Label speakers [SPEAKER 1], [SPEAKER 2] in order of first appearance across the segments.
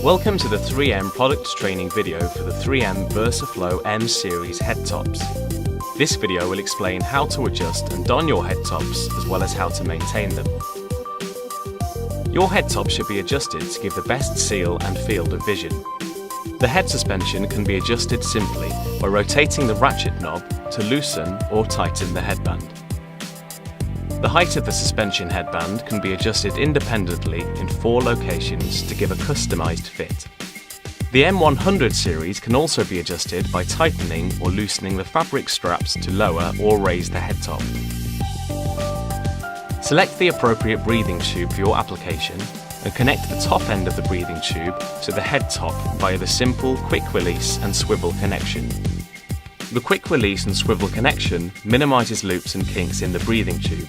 [SPEAKER 1] Welcome to the 3M product training video for the 3M VersaFlow M Series Headtops. This video will explain how to adjust and don your headtops as well as how to maintain them. Your headtop should be adjusted to give the best seal and field of vision. The head suspension can be adjusted simply by rotating the ratchet knob to loosen or tighten the headband. The height of the suspension headband can be adjusted independently in 4 locations to give a customized fit. The M100 series can also be adjusted by tightening or loosening the fabric straps to lower or raise the headtop. Select the appropriate breathing tube for your application and connect the top end of the breathing tube to the headtop via the simple quick release and swivel connection. The quick release and swivel connection minimizes loops and kinks in the breathing tube.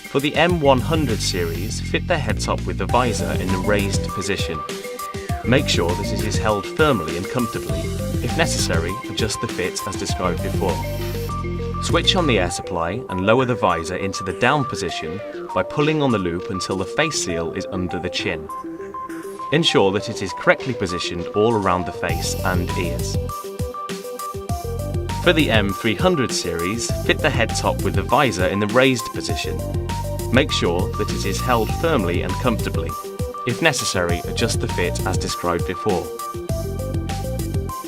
[SPEAKER 1] For the M100 series, fit the headtop with the visor in a raised position. Make sure that it is held firmly and comfortably. If necessary, adjust the fit as described before. Switch on the air supply and lower the visor into the down position by pulling on the loop until the face seal is under the chin. Ensure that it is correctly positioned all around the face and ears. For the M300 series, fit the headtop with the visor in the raised position. Make sure that it is held firmly and comfortably. If necessary, adjust the fit as described before.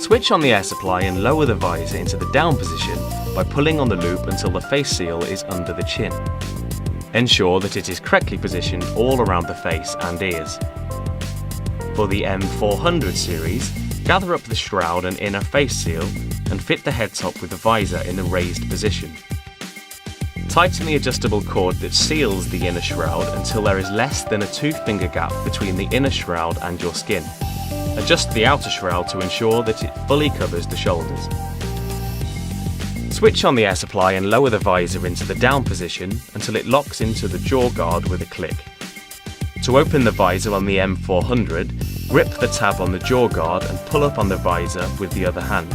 [SPEAKER 1] Switch on the air supply and lower the visor into the down position by pulling on the loop until the face seal is under the chin. Ensure that it is correctly positioned all around the face and ears. For the M400 series, gather up the shroud and inner face seal and fit the headtop with the visor in a raised position. Tighten the adjustable cord that seals the inner shroud until there is less than a 2-finger gap between the inner shroud and your skin. Adjust the outer shroud to ensure that it fully covers the shoulders. Switch on the air supply and lower the visor into the down position until it locks into the jaw guard with a click. To open the visor on the M400, grip the tab on the jaw guard and pull up on the visor with the other hand.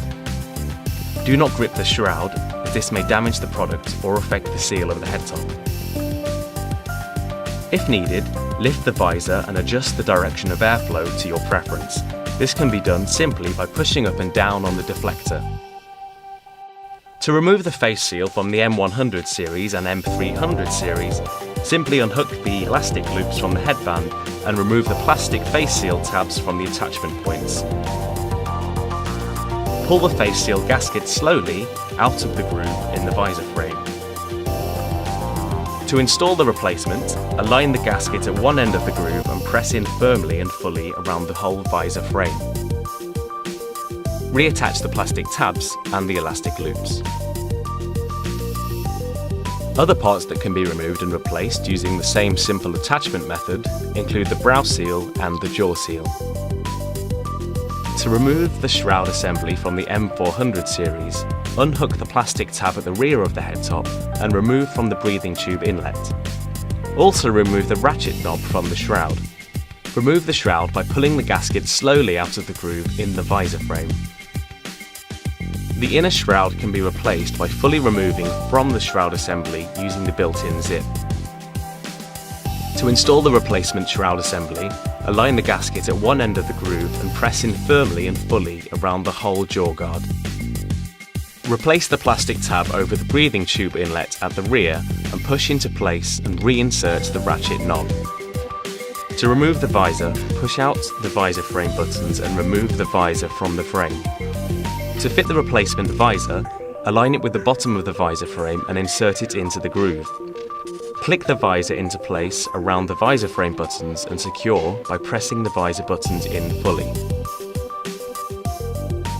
[SPEAKER 1] Do not grip the shroud, as this may damage the product or affect the seal of the headtop. If needed, lift the visor and adjust the direction of airflow to your preference. This can be done simply by pushing up and down on the deflector. To remove the face seal from the M100 series and M300 series, simply unhook the elastic loops from the headband and remove the plastic face seal tabs from the attachment points. Pull the face seal gasket slowly out of the groove in the visor frame. To install the replacement, align the gasket at one end of the groove and press in firmly and fully around the whole visor frame. Reattach the plastic tabs and the elastic loops. Other parts that can be removed and replaced using the same simple attachment method include the brow seal and the jaw seal. To remove the shroud assembly from the M400 series, unhook the plastic tab at the rear of the headtop and remove from the breathing tube inlet. Also remove the ratchet knob from the shroud. Remove the shroud by pulling the gasket slowly out of the groove in the visor frame. The inner shroud can be replaced by fully removing from the shroud assembly using the built-in zip. To install the replacement shroud assembly, align the gasket at one end of the groove and press in firmly and fully around the whole jaw guard. Replace the plastic tab over the breathing tube inlet at the rear and push into place and reinsert the ratchet knob. To remove the visor, push out the visor frame buttons and remove the visor from the frame. To fit the replacement visor, align it with the bottom of the visor frame and insert it into the groove. Click the visor into place around the visor frame buttons and secure by pressing the visor buttons in fully.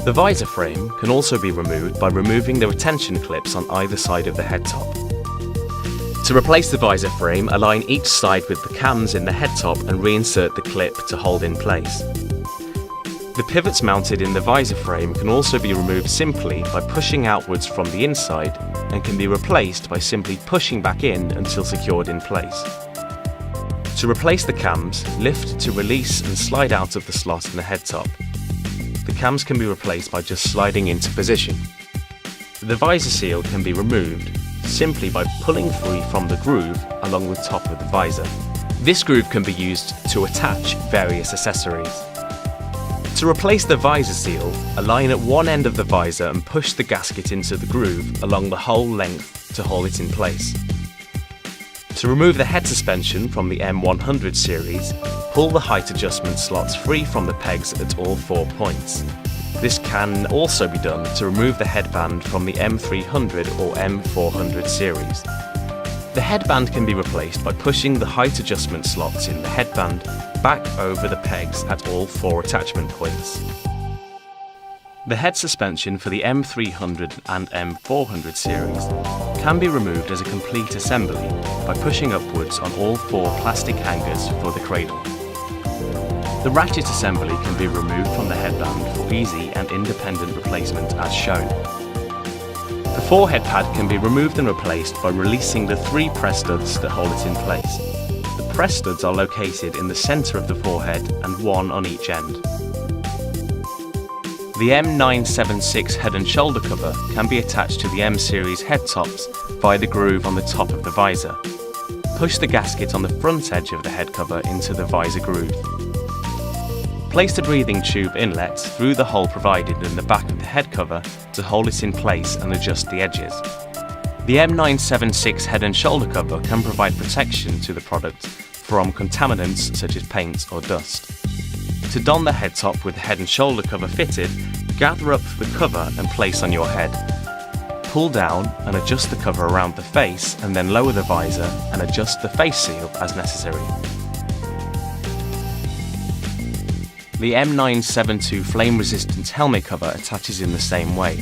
[SPEAKER 1] The visor frame can also be removed by removing the retention clips on either side of the headtop. To replace the visor frame, align each side with the cams in the headtop and reinsert the clip to hold in place. The pivots mounted in the visor frame can also be removed simply by pushing outwards from the inside and can be replaced by simply pushing back in until secured in place. To replace the cams, lift to release and slide out of the slot in the headtop. The cams can be replaced by just sliding into position. The visor seal can be removed simply by pulling free from the groove along the top of the visor. This groove can be used to attach various accessories. To replace the visor seal, align at one end of the visor and push the gasket into the groove along the whole length to hold it in place. To remove the head suspension from the M100 series, pull the height adjustment slots free from the pegs at all 4 points. This can also be done to remove the headband from the M300 or M400 series. The headband can be replaced by pushing the height adjustment slots in the headband back over the pegs at all 4 attachment points. The head suspension for the M300 and M400 series can be removed as a complete assembly by pushing upwards on all 4 plastic hangers for the cradle. The ratchet assembly can be removed from the headband for easy and independent replacement as shown. The forehead pad can be removed and replaced by releasing the 3 press studs that hold it in place. The press studs are located in the centre of the forehead and 1 on each end. The M976 head and shoulder cover can be attached to the M Series Headtops via the groove on the top of the visor. Push the gasket on the front edge of the head cover into the visor groove. Place the breathing tube inlet through the hole provided in the back of the head cover to hold it in place and adjust the edges. The M976 head and shoulder cover can provide protection to the product from contaminants such as paint or dust. To don the head top with the head and shoulder cover fitted, gather up the cover and place on your head. Pull down and adjust the cover around the face and then lower the visor and adjust the face seal as necessary. The M972 flame-resistant helmet cover attaches in the same way.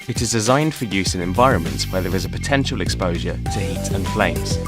[SPEAKER 1] It is designed for use in environments where there is a potential exposure to heat and flames.